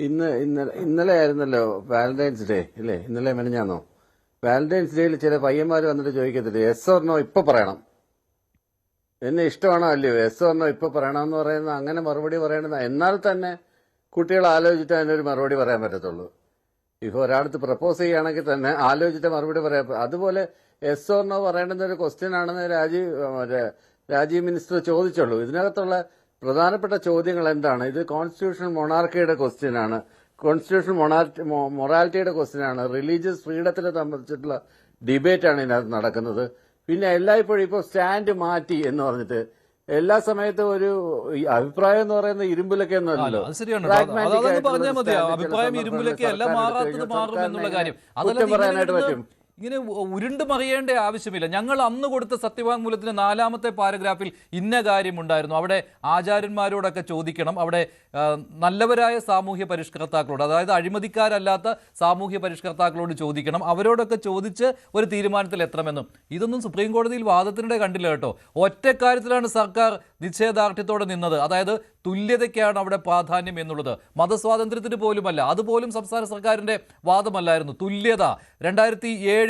ഇന്നലെ ആയിരുന്നല്ലോ Valentine's day ഇല്ലേ? ഇന്നലെ മെനഞ്ഞാന്നോ? വാലന്റൈൻസ് ഡേയിൽ ചില പയ്യന്മാർ വന്നിട്ട് ചോദിക്കത്തില്ലേ, എസ് ഓർണോ ഇപ്പൊ പറയണം, എന്നെ ഇഷ്ടമാണോ അല്ലയോ, എസ് ഓർണോ ഇപ്പൊ പറയണമെന്ന് പറയുന്ന, അങ്ങനെ മറുപടി പറയണമെന്ന്. എന്നാൽ തന്നെ കുട്ടികൾ ആലോചിച്ചിട്ട് അതിനൊരു മറുപടി പറയാൻ പറ്റത്തുള്ളൂ. ഇപ്പോൾ ഒരാളത്ത് പ്രപ്പോസ് ചെയ്യുകയാണെങ്കിൽ തന്നെ ആലോചിച്ചിട്ട് മറുപടി പറയാം. അതുപോലെ എസ് ഓർണോ പറയേണ്ടുന്ന ഒരു ക്വസ്റ്റ്യൻ ആണെന്ന് രാജീവ് മിനിസ്റ്റർ ചോദിച്ചുള്ളൂ. ഇതിനകത്തുള്ള പ്രധാനപ്പെട്ട ചോദ്യങ്ങൾ എന്താണ്? ഇത് കോൺസ്റ്റിറ്റ്യൂഷണൽ മൊണാർക്കിയുടെ ക്വസ്റ്റ്യൻ ആണ്, കോൺസ്റ്റിറ്റ്യൂഷണൽ മൊറാലിറ്റിയുടെ ക്വസ്റ്റ്യൻ ആണ്, റിലീജിയസ് ഫ്രീഡത്തിനെ സംബന്ധിച്ചിട്ടുള്ള ഡിബേറ്റ് ആണ് ഇതിനകത്ത് നടക്കുന്നത്. പിന്നെ എല്ലായ്പ്പോഴും ഇപ്പോൾ സ്റ്റാൻഡ് മാറ്റി എന്ന് പറഞ്ഞിട്ട് എല്ലാ സമയത്തും ഒരു അഭിപ്രായം എന്ന് പറയുന്ന ഇരുമ്പിലൊക്കെ ഒന്നുമല്ലോ. പറഞ്ഞാൽ മതി, അഭിപ്രായം ഇരുമ്പിലൊക്കെ അല്ല, മാറാത്തത് മാറും എന്നുള്ള കാര്യം. പറയാനായിട്ട് പറ്റും. ഇങ്ങനെ ഉരുണ്ട് മറിയേണ്ട ആവശ്യമില്ല. ഞങ്ങൾ അന്ന് കൊടുത്ത സത്യവാങ്മൂലത്തിന് 4ാമത്തെ പാരഗ്രാഫിൽ ഇന്ന കാര്യമുണ്ടായിരുന്നു. അവിടെ ആചാര്യന്മാരോടൊക്കെ ചോദിക്കണം, അവിടെ നല്ലവരായ സാമൂഹ്യ പരിഷ്കർത്താക്കളോട്, അതായത് അഴിമതിക്കാരല്ലാത്ത സാമൂഹ്യ പരിഷ്കർത്താക്കളോട് ചോദിക്കണം, അവരോടൊക്കെ ചോദിച്ച് ഒരു തീരുമാനത്തിൽ എത്തണമെന്നും. ഇതൊന്നും സുപ്രീം കോടതിയിൽ വാദത്തിനിടെ കണ്ടില്ല കേട്ടോ. ഒറ്റക്കാര്യത്തിലാണ് സർക്കാർ നിശ്ചയദാർഢ്യത്തോടെ നിന്നത്, അതായത് തുല്യതയ്ക്കാണ് അവിടെ പ്രാധാന്യം എന്നുള്ളത്. മതസ്വാതന്ത്ര്യത്തിന് പോലുമല്ല, അതുപോലും സംസ്ഥാന സർക്കാരിന്റെ വാദമല്ലായിരുന്നു. തുല്യത 2007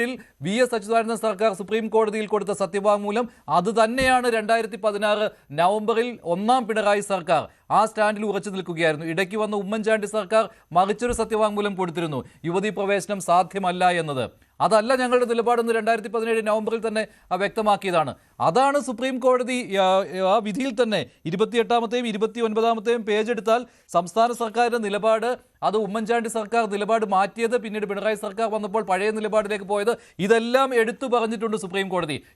VS അച്യുതാനന്ദൻ സർക്കാർ സുപ്രീം കോടതിയിൽ കൊടുത്ത സത്യവാങ്മൂലം അത് തന്നെയാണ് 2016 നവംബറിൽ 1ാം പിണറായി സർക്കാർ ആ സ്റ്റാൻഡിൽ ഉറച്ചു നിൽക്കുകയായിരുന്നു. ഇടയ്ക്ക് വന്ന ഉമ്മൻചാണ്ടി സർക്കാർ മറിച്ചൊരു സത്യവാങ്മൂലം കൊടുത്തിരുന്നു, യുവതീ പ്രവേശനം സാധ്യമല്ല എന്നത്. അതല്ല ഞങ്ങളുടെ നിലപാടെന്ന് 2017 നവംബറിൽ തന്നെ വ്യക്തമാക്കിയതാണ്. അതാണ് സുപ്രീം കോടതി ആ വിധിയിൽ തന്നെ 28ാമത്തെയും 29ാമത്തെയും പേജ് എടുത്താൽ സംസ്ഥാന സർക്കാരിന്റെ നിലപാട്, അത് ഉമ്മൻചാണ്ടി സർക്കാർ നിലപാട് മാറ്റിയത്, പിന്നീട് പിണറായി സർക്കാർ വന്നപ്പോൾ പഴയ നിലപാടിലേക്ക് പോയത്, ഇതെല്ലാം എടുത്തു പറഞ്ഞിട്ടുണ്ട് സുപ്രീം കോടതി.